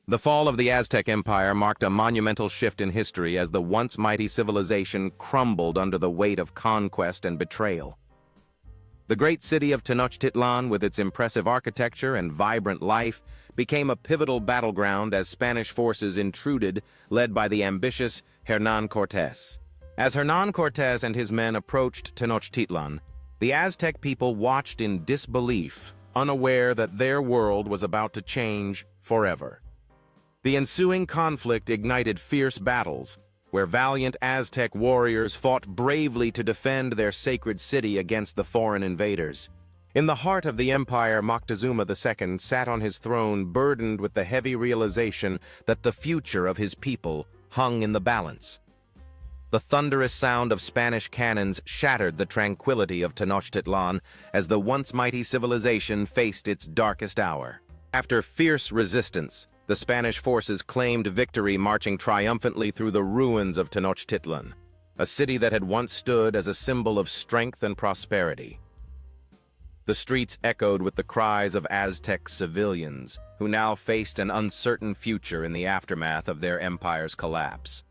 The fall of the Aztec Empire marked a monumental shift in history as the once mighty civilization crumbled under the weight of conquest and betrayal. The great city of Tenochtitlan, with its impressive architecture and vibrant life, became a pivotal battleground as Spanish forces intruded, led by the ambitious Hernán Cortés. As Hernán Cortés and his men approached Tenochtitlan, the Aztec people watched in disbelief, unaware that their world was about to change forever. The ensuing conflict ignited fierce battles, where valiant Aztec warriors fought bravely to defend their sacred city against the foreign invaders. In the heart of the empire, Moctezuma II sat on his throne burdened with the heavy realization that the future of his people hung in the balance. The thunderous sound of Spanish cannons shattered the tranquility of Tenochtitlan as the once mighty civilization faced its darkest hour. After fierce resistance, the Spanish forces claimed victory, marching triumphantly through the ruins of Tenochtitlan, a city that had once stood as a symbol of strength and prosperity. The streets echoed with the cries of Aztec civilians, who now faced an uncertain future in the aftermath of their empire's collapse.